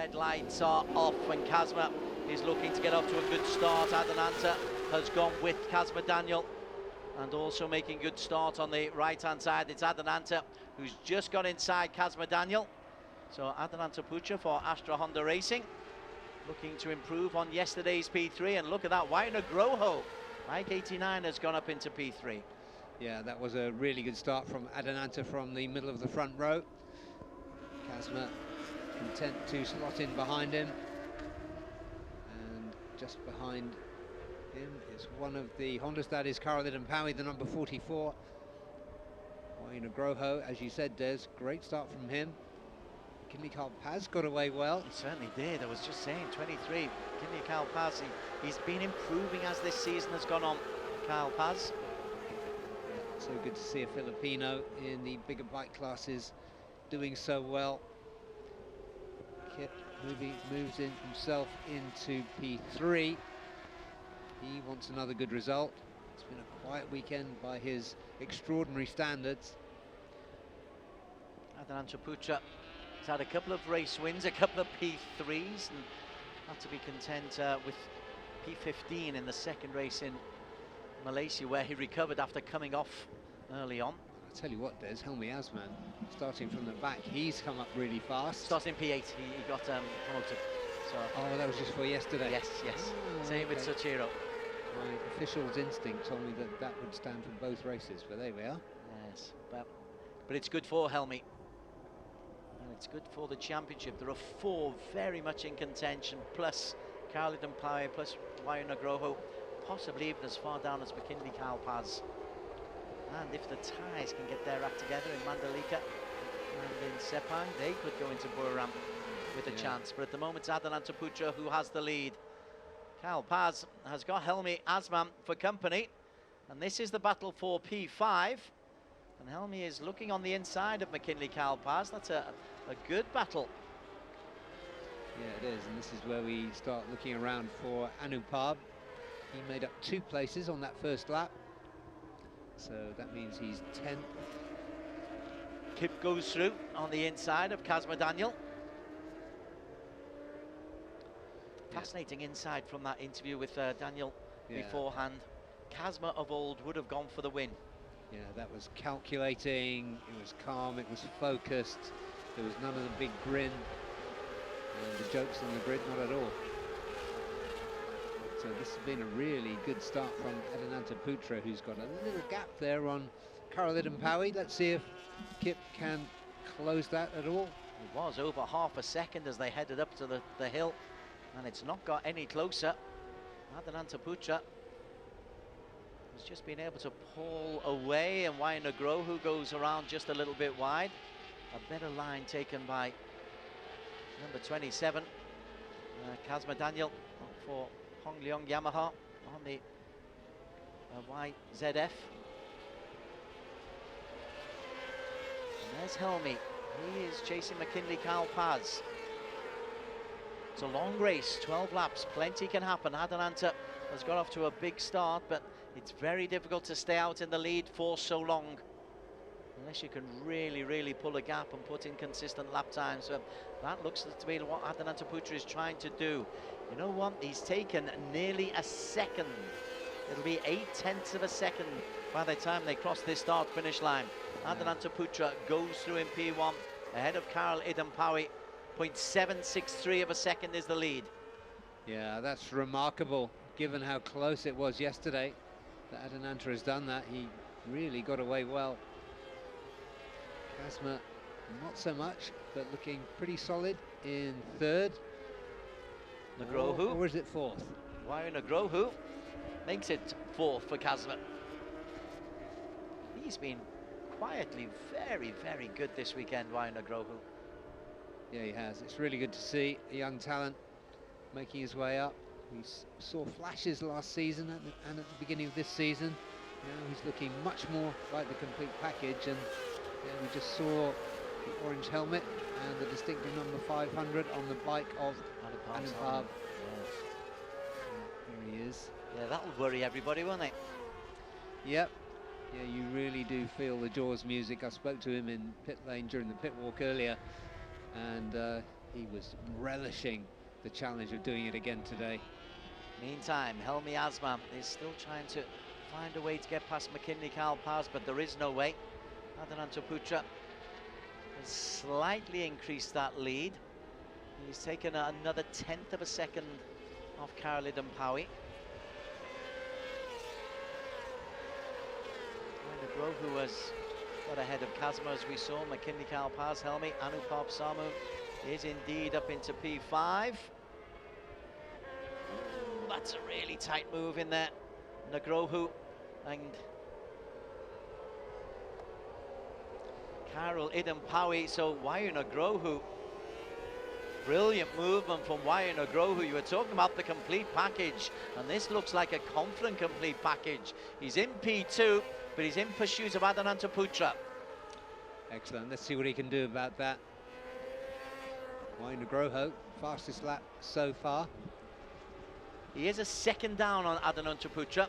red lights are off and Kazma is looking to get off to a good start. Adananta has gone with Kazma Daniel and also making good start on the right hand side. It's Adananta who's just got inside Kazma Daniel. So Adananta Pucha for Astra Honda Racing, looking to improve on yesterday's P3. And look at that, Waina Groho, Mike 89 has gone up into P3. Yeah, that was a really good start from Adananta from the middle of the front row. Kazma content to slot in behind him, and just behind him is one of the Hondas, that is Karel Idampawi, the number 44. Waina Groho, as you said, Des, great start from him. Kinley Carl Paz got away well. He certainly did. I was just saying, 23. Kinley Carl Paz, he's been improving as this season has gone on. Carl Paz. Yeah, so good to see a Filipino in the bigger bike classes doing so well. Kip moves in himself into P3. He wants another good result. It's been a quiet weekend by his extraordinary standards. Adananta Pucha has had a couple of race wins, a couple of P3s, and had to be content with P15 in the second race in Malaysia, where he recovered after coming off early on. I tell you what, Des, Helmi Asman, starting from the back, he's come up really fast. Starting P8, he got promoted. So oh, that was just for yesterday. Yes. Oh, same with Sochiro. My official's instinct told me that that would stand for both races, but there we are. Yes, but it's good for Helmi. And it's good for the championship. There are 4 very much in contention, plus Karel Idampawi, plus Waina Groho, possibly even as far down as McKinley Carl Paz. And if the Thais can get their act together in Mandalika and in Sepang, they could go into Buriram with a chance. But at the moment, it's Adananta Pucha who has the lead. Carl Paz has got Helmi Asman for company. And this is the battle for P5. And Helmi is looking on the inside of McKinley Carl Paz. That's a good battle. Yeah, it is. And this is where we start looking around for Anupab. He made up 2 places on that first lap. So that means he's 10th. Kip goes through on the inside of Kazma Daniel. Fascinating insight from that interview with Daniel beforehand. Kazma of old would have gone for the win. Yeah, that was calculating, it was calm, it was focused. There was none of the big grin and the jokes on the grid, not at all. So this has been a really good start from Adananta Putra, who's got a little gap there on Karel Idampawi. Let's see if Kip can close that at all. It was over half a second as they headed up to the hill, and it's not got any closer. Adananta Putra has just been able to pull away, and Waina Groho goes around just a little bit wide. A better line taken by number 27, Kazma Daniel for Hong Leong Yamaha on the YZF. And there's Helmi. He is chasing McKinley Carl Paz. It's a long race, 12 laps, plenty can happen. Adananta has got off to a big start, but it's very difficult to stay out in the lead for so long, unless you can really pull a gap and put in consistent lap times. So that looks to be what Adananta Putra is trying to do. You know what? He's taken nearly a second. It'll be 0.8 of a second by the time they cross this start-finish line. Adananta Putra goes through in P1 ahead of Karel Idampawi. 0.763 of a second is the lead. Yeah, that's remarkable, given how close it was yesterday that Adananta has done that. He really got away well. Kazma, not so much, but looking pretty solid in 3rd. Groho. Or is it 4th? Waina Groho makes it 4th for Kazma. He's been quietly very good this weekend, Waina Groho. Yeah, he has. It's really good to see a young talent making his way up. We saw flashes last season and at the beginning of this season. Now he's looking much more like the complete package, and we just saw the orange helmet and the distinctive number 500 on the bike of Anupab. There he is. Yeah, that'll worry everybody, won't it? Yep. Yeah, you really do feel the Jaws music. I spoke to him in pit lane during the pit walk earlier, and he was relishing the challenge of doing it again today. Meantime, Helmi Asman is still trying to find a way to get past McKinley Carl-Paz, but there is no way. Adnan Putra has slightly increased that lead. He's taken another 1/10 of a second off Karolidon Pawi. Grohu has got ahead of Kazma, as we saw. McKinley Carl-Paz, Helmi, Anupam Samu is indeed up into P5. Ooh, that's a really tight move in there. Nagrohu and Karolidon Pawi. So Wayu Nagrohu, brilliant movement from Wayu Nagrohu. You were talking about the complete package, and this looks like a confident complete package. He's in P2, but he's in pursuit of Adnan Putra. Excellent. Let's see what he can do about that. Wayu Nagroho, fastest lap so far. He is a second down on Adnan Putra,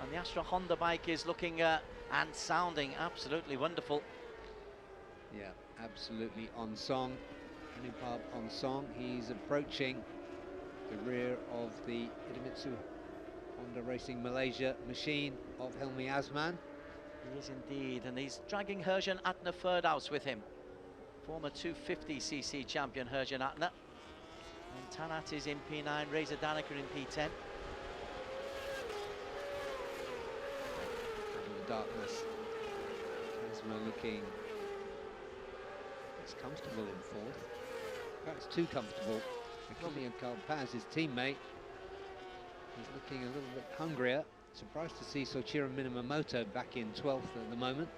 and the Astra Honda bike is looking and sounding absolutely wonderful. Yeah, absolutely on song. Anupam on song. He's approaching the rear of the Idemitsu Honda Racing Malaysia machine of Helmi Asman. He is indeed, and he's dragging Herjan Atner Ferdhaus with him. Former 250cc champion Herjan Atner. And Tanat is in P9, Reza Danica in P10. In the darkness, Kazma looking as comfortable in fourth. Perhaps too comfortable. McKinley Carl-Paz, his teammate, is looking a little bit hungrier. Surprised to see Soichiro Minamoto back in 12th at the moment.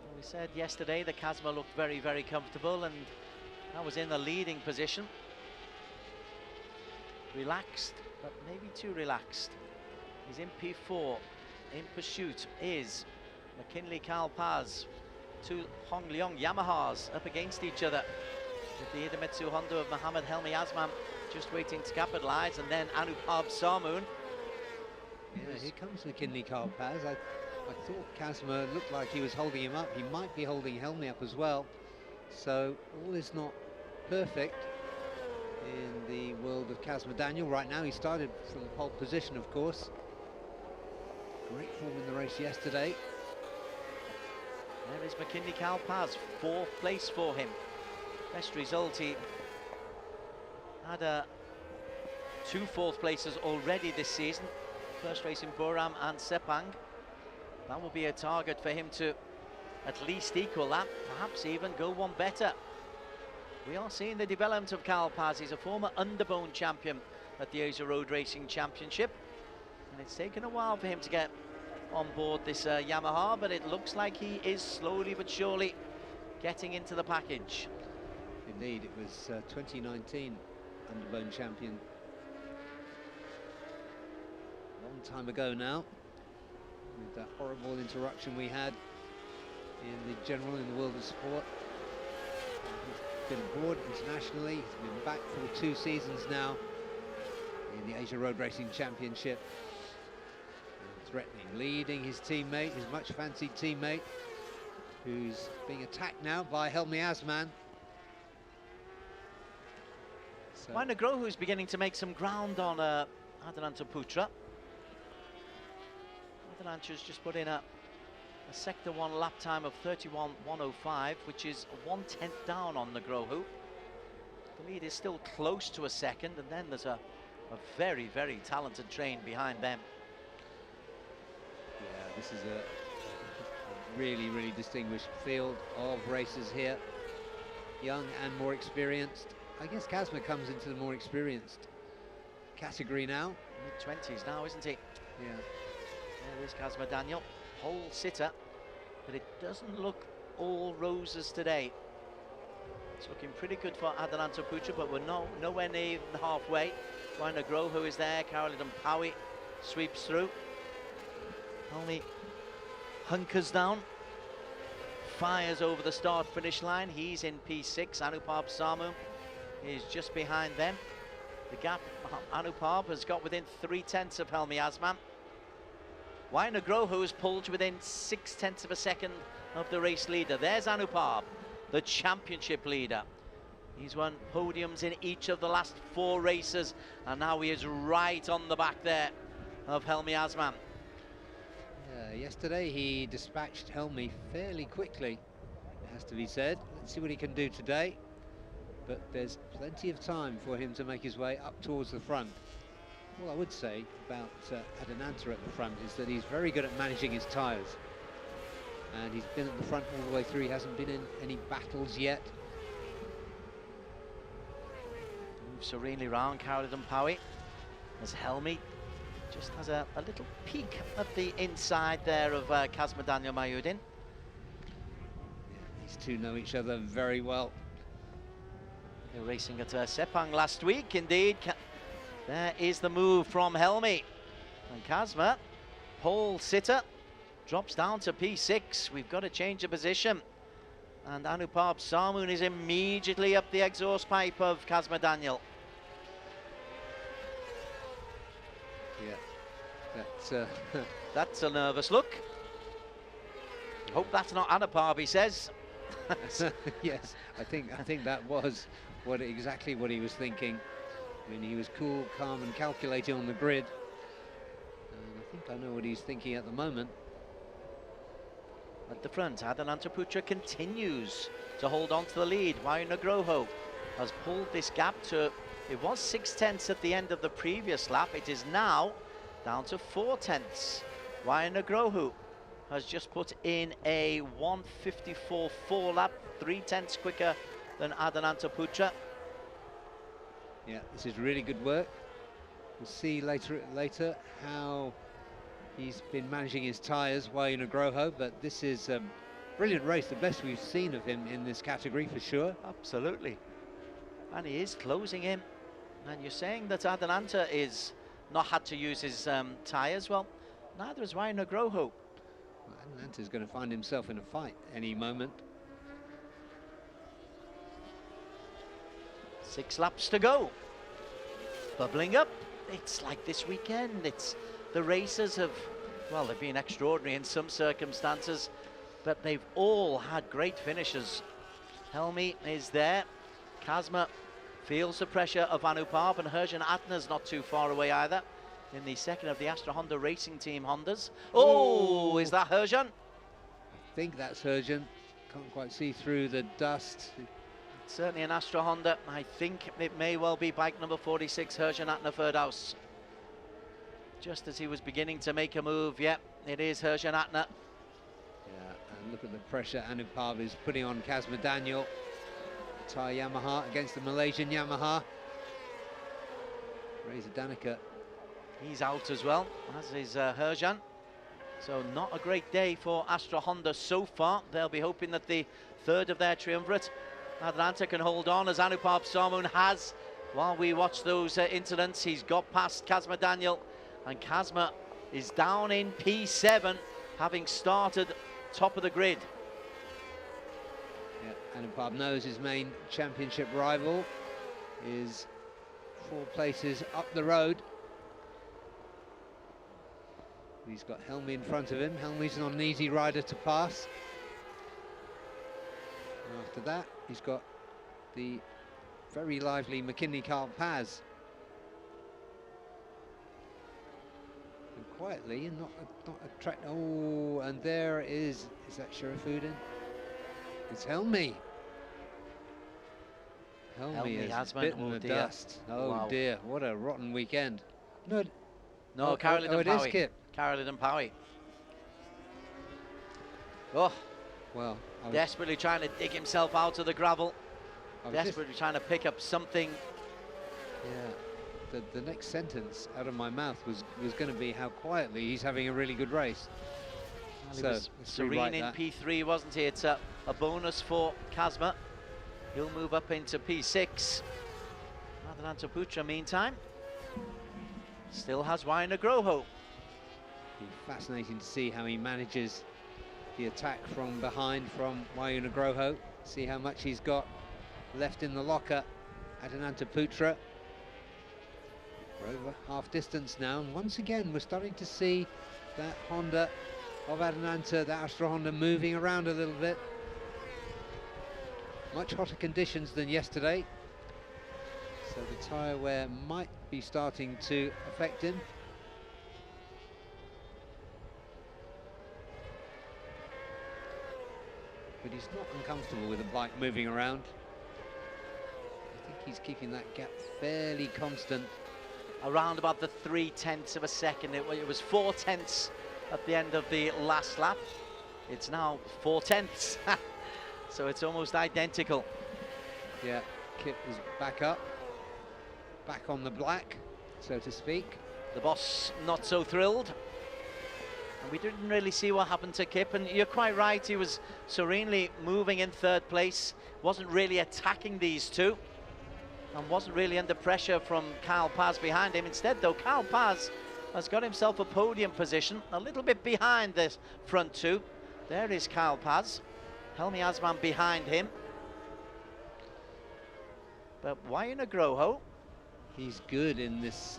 Well, we said yesterday that Kazma looked very, very comfortable, and that was in the leading position. Relaxed, but maybe too relaxed. He's in P4. In pursuit is McKinley Carl-Paz. Two Hong Leong Yamahas up against each other, with the Idemitsu Honda of Mohammed Helmi Asman just waiting to capitalise, and then Anupam Samun. Yeah, here comes McKinley Carl-Paz. I thought Kazma looked like he was holding him up. He might be holding Helmi up as well. So all is not perfect in the world of Kazma Daniel right now. He started from the pole position, of course. Great form in the race yesterday. There is McKinley Carl-Paz, 4th place for him. Best result, he had 2 4th places already this season. First race in Boram and Sepang. That will be a target for him to at least equal that, perhaps even go one better. We are seeing the development of Carl-Paz. He's a former underbone champion at the Asia Road Racing Championship, and it's taken a while for him to get on board this Yamaha, but it looks like he is slowly but surely getting into the package. Indeed, it was 2019 underbone champion. Long time ago now, with that horrible interruption we had in the general, in the world of sport. He's been abroad internationally. He's been back for 2 seasons now in the Asia Road Racing Championship. Threatening, leading his teammate, his much fancied teammate, who's being attacked now by Helmi Asman. So Wayu Nagrohu is beginning to make some ground on Adnan Putra. Adnan just put in a sector 1 lap time of 31.105, which is 1/10 down on Nagrohu. The lead is still close to a second, and then there's a very, very talented train behind them. yeah, this is a really, really distinguished field of racers here. Young and more experienced. I guess Kazma comes into the more experienced category now. Mid-20s now, isn't he? Yeah. There is Kazma Daniel, pole sitter, but it doesn't look all roses today. It's looking pretty good for Adnan Putra, but we're nowhere near even halfway. Wayu Nagrohu is there, Karolidon Pawi sweeps through. Only hunkers down, fires over the start-finish line. He's in P6. Anupam Samu is just behind them. The gap, Anupam has got within 3/10 of Helmi Asman. Wayu Nagrohu has pulled to within 6/10 of a second of the race leader. There's Anupam. the championship leader. He's won podiums in each of the last 4 races, and now he is right on the back there of Helmi Asman. Yesterday he dispatched Helmi fairly quickly, it has to be said. Let's see what he can do today. But there's plenty of time for him to make his way up towards the front. All I would say about Adananta at the front is that he's very good at managing his tyres. And he's been at the front all the way through. He hasn't been in any battles yet. Moves serenely round Caroline Powie as Helmi just has a little peek at the inside there of Kazma Daniel Mayudin. These two know each other very well. They were racing at Sepang last week, indeed. There is the move from Helmi. And Kazma, pole sitter, drops down to P6. We've got to change of position. And Anupam Sarmoon is immediately up the exhaust pipe of Kazma Daniel. Yeah, that's a nervous look. Hope that's not Anupam, he says. Yes, I think that was exactly what he was thinking. I mean, he was cool, calm and calculating on the grid. And I think I know what he's thinking at the moment. At the front, Adananta Putra continues to hold on to the lead. Wayu Nugroho has pulled this gap to, it was 6/10 at the end of the previous lap. It is now down to 4/10. Wayu Nugroho has just put in a 1:54.4 lap, 3/10 quicker than Adananta Putra. Yeah, this is really good work. We'll see later how he's been managing his tyres, Wayu Nugroho, but this is a brilliant race, the best we've seen of him in this category for sure. Absolutely. And he is closing in. And you're saying that Adananta is not had to use his tyres. Well, neither is Wayu Nugroho. Well, Adananta is going to find himself in a fight any moment. 6 laps to go. Bubbling up. It's like this weekend. It's the racers have, well, they've been extraordinary in some circumstances, but they've all had great finishes. Helmi is there. Kazma feels the pressure of Anupam, and Herjan Atna's not too far away either in the second of the Astra Honda Racing Team Hondas. Oh, is that Herjan? I think that's Herjan. Can't quite see through the dust. Certainly an Astra Honda. I think it may well be bike number 46, Herjan Atna Firdaus. Just as he was beginning to make a move, yep, it is Herjan Atna. Yeah, and look at the pressure Anupam is putting on Kazma Daniel. The Thai Yamaha against the Malaysian Yamaha. Reza Danica. He's out as well, as is Herjan. So not a great day for Astra Honda so far. They'll be hoping that the third of their triumvirate, Adananta, can hold on, as Anupam Sarmoon has. While we watch those incidents, he's got past Kazma Daniel, and Kazma is down in P7, having started top of the grid. Yeah, Anupam knows his main championship rival is 4 places up the road. He's got Helmi in front of him. Helmi's not an easy rider to pass. And after that, he's got the very lively McKinley Carl Paz. And quietly, and not attract. Oh, and there is that Sherifuddin? It's Helmi. Helmi has bitten the dust. Oh wow. Dear, what a rotten weekend. No, Caroline and it is Powie. Kip. Caroline and Powie. Oh, well, desperately trying to dig himself out of the gravel. Desperately trying to pick up something. Yeah, the next sentence out of my mouth was going to be how quietly he's having a really good race. Well, he was serene in P3, wasn't he? It's a bonus for Kazma. He'll move up into P6. Adananta Putra, meantime, still has Wayu Nugroho. Be fascinating to see how he manages the attack from behind from Wayu Nugroho. See how much he's got left in the locker. Adananta Putra. We're over half distance now, and once again we're starting to see that Honda of Adananta, that Astra Honda, moving around a little bit. much hotter conditions than yesterday, so the tyre wear might be starting to affect him. But he's not uncomfortable with the bike moving around. I think he's keeping that gap fairly constant. Around about the 0.3 of a second. It was 0.4 at the end of the last lap. It's now 0.4. So it's almost identical. Yeah, Kip is back up, back on the black, so to speak. The boss not so thrilled. And we didn't really see what happened to Kip, and you're quite right, he was serenely moving in third place, wasn't really attacking these two, and wasn't really under pressure from Kyle Paz behind him. Instead, though, Kyle Paz has got himself a podium position, a little bit behind this front two. There is Kyle Paz, Helmi Asman behind him. But Wayne Groho, he's good in this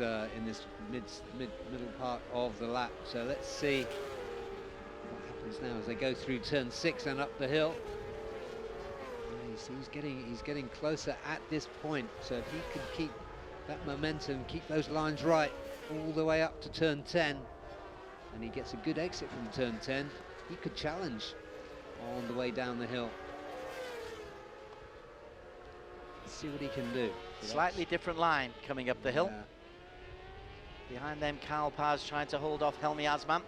middle part of the lap. So let's see what happens now as they go through turn 6 and up the hill. Yeah, he's getting closer at this point. So if he can keep that momentum, keep those lines right all the way up to turn 10, and he gets a good exit from turn 10, he could challenge on the way down the hill. Let's see what he can do. slightly different line coming up the hill. Yeah. Behind them, Kyle Paz trying to hold off Helmi Asman.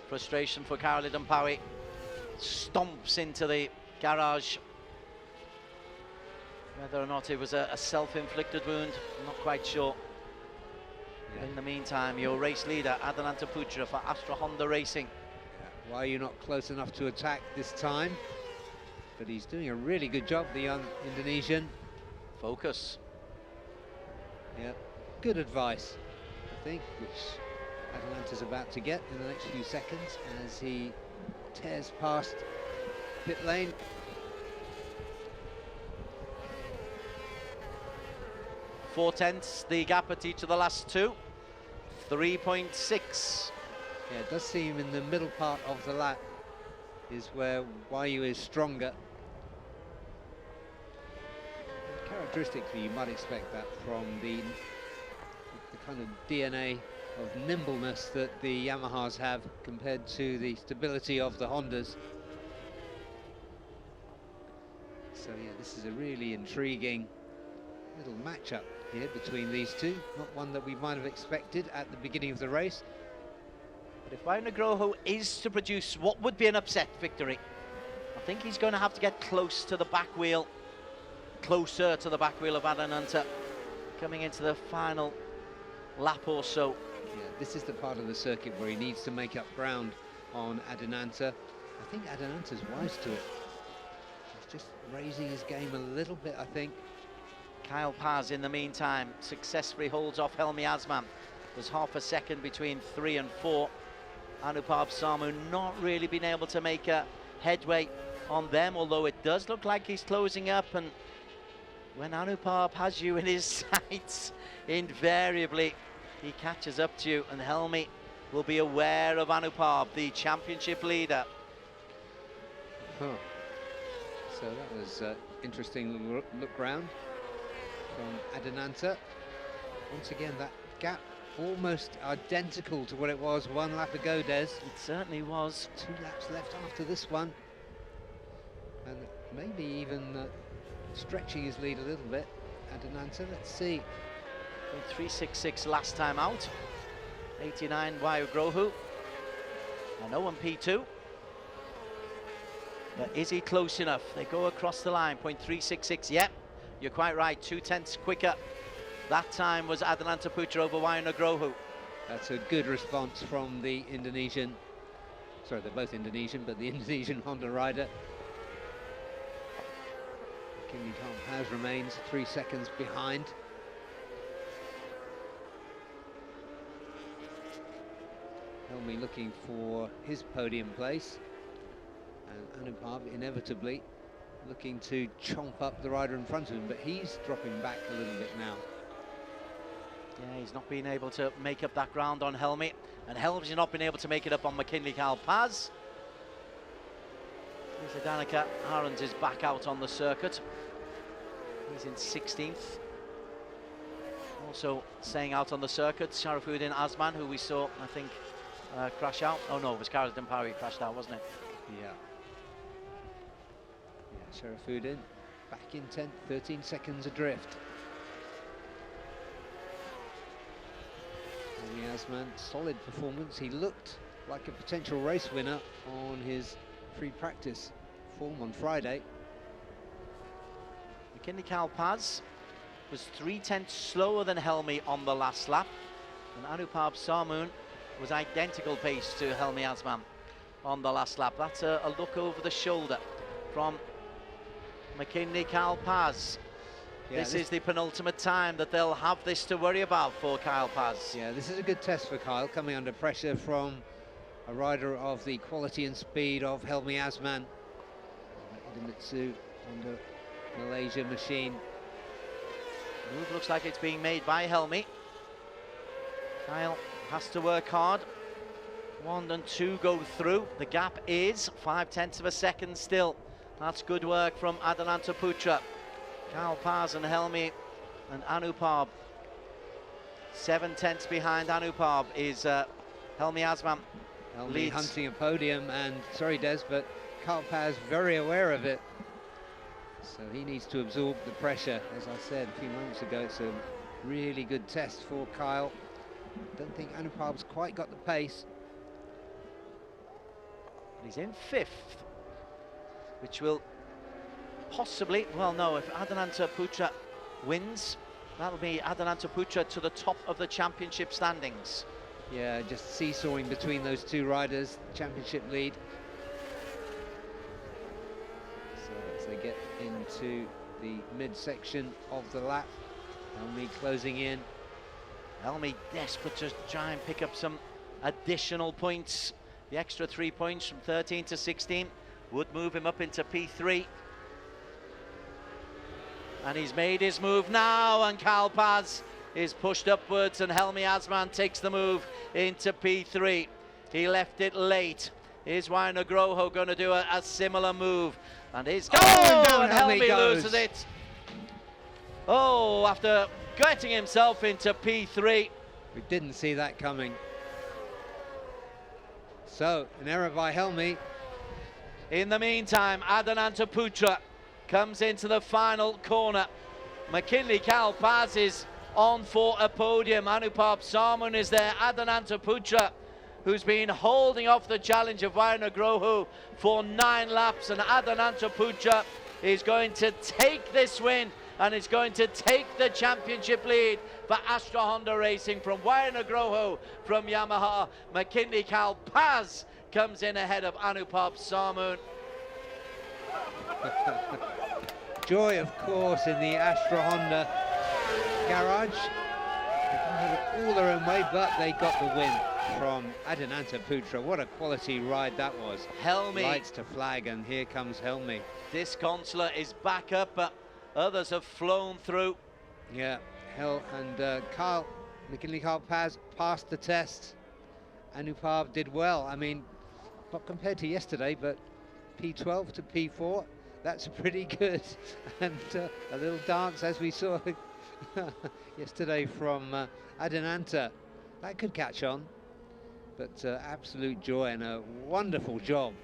Frustration for Karoli Dumpawi. Stomps into the garage. Whether or not it was a self-inflicted wound, I'm not quite sure. Yeah. In the meantime, your race leader, Adananta Putra for Astra Honda Racing. Yeah. Why are you not close enough to attack this time? But he's doing a really good job, the young Indonesian. Focus. Yeah, good advice, I think, which Atalanta's about to get in the next few seconds as he tears past pit lane. .4, the gap at each of the last two. 3.6. Yeah, it does seem in the middle part of the lap is where Wayu is stronger. Characteristically, you might expect that from the kind of DNA of nimbleness that the Yamahas have compared to the stability of the Hondas. So yeah, this is a really intriguing little matchup here between these two. Not one that we might have expected at the beginning of the race. But if Wayne Groho is to produce what would be an upset victory, I think he's going to have to get close to the back wheel. Closer to the back wheel of Adananta coming into the final lap or so. Yeah, this is the part of the circuit where he needs to make up ground on Adananta. I think Adananta's wise to it. He's just raising his game a little bit, I think. Kyle Paz, in the meantime, successfully holds off Helmi Asman. There's half a second between 3 and 4. Anupab Samu not really been able to make a headway on them, although it does look like he's closing up. And when Anupab has you in his sights, invariably he catches up to you, and Helmi will be aware of Anupab, the championship leader. Huh. So that was interesting look round from Adananta. Once again, that gap almost identical to what it was one lap ago, Des. It certainly was. 2 laps left after this one. And maybe even stretching his lead a little bit. Adananta, let's see. 3.66 last time out. 89 Wayu Groho. And 0 P2. But is he close enough? They go across the line. 0.366. Yep, you're quite right. 0.2 quicker. That time was Adananta Putra over Wayne Groho. That's a good response from the Indonesian. Sorry, they're both Indonesian, but the Indonesian Honda rider. Kingly Tom Paz remains 3 seconds behind. Helmi looking for his podium place, and Anupab inevitably looking to chomp up the rider in front of him, but he's dropping back a little bit now. Yeah, he's not been able to make up that ground on Helmi, and Helmi's not been able to make it up on McKinley Kyle Paz. Danica Ahrens is back out on the circuit. He's in 16th. Also staying out on the circuit, Sharafuddin Azman, who we saw, I think, crash out. Oh no, it was Karadin Power who crashed out, wasn't it? Yeah. Yeah, Sharafuddin back in 10th, 13 seconds adrift. Azman, solid performance. He looked like a potential race winner on his free practice form on Friday. McKinley Kalpaz was 0.3 slower than Helmy on the last lap, and Anupab Sarmoon was identical pace to Helmy Azman on the last lap. That's a look over the shoulder from McKinley Kalpaz. Yeah, this is the penultimate time that they'll have this to worry about for Kyle Paz. Yeah, this is a good test for Kyle, coming under pressure from a rider of the quality and speed of Helmy Azman. Idemitsu on the Malaysia machine. Move looks like it's being made by Helmy. Kyle has to work hard. 1 and 2 go through. The gap is 0.5 of a second still. That's good work from Adananta Putra. Kyle Paz and Helmy and Anupab. 7/10 behind Anupab is Helmy Azman. Helmy leads. Hunting a podium, and sorry Des, but Kyle Paz very aware of it. So he needs to absorb the pressure. As I said a few moments ago, it's a really good test for Kyle. Don't think Anupab's quite got the pace. He's in 5th, which will possibly, well no, if Adananta Putra wins, that'll be Adananta Putra to the top of the championship standings. Yeah, just seesawing between those two riders, championship lead. So as they get into the midsection of the lap, Helmy closing in. Helmy desperate to try and pick up some additional points. The extra 3 points from 13 to 16 would move him up into P3. And he's made his move now, and Kyle Paz is pushed upwards, and Helmy Azman takes the move into P3. He left it late. Is Wainer Groho going to do a similar move? And he's and Helmy loses it. Oh, after getting himself into P3. We didn't see that coming. So, an error by Helmy. In the meantime, Adananta Putra comes into the final corner. McKinley Kalpaz is on for a podium. Anupab Sarmoon is there. Adananta Putra, who's been holding off the challenge of Wainer Groho for 9 laps, and Adananta Putra is going to take this win, and is going to take the championship lead for Astra Honda Racing from Wainer Groho from Yamaha. McKinley Kalpaz comes in ahead of Anupab Sarmoon. Joy, of course, in the Astra Honda garage. They didn't have it all their own way, but they got the win from Adananta Putra. What a quality ride that was. Helmy. Lights to flag, and here comes Helmy. Disconsolate is back up, but others have flown through. Yeah, McKinley Kalpaz passed the test. Anupab did well. I mean, not compared to yesterday, but P12 to P4, that's pretty good. And a little dance, as we saw yesterday from Adananta. That could catch on, but absolute joy and a wonderful job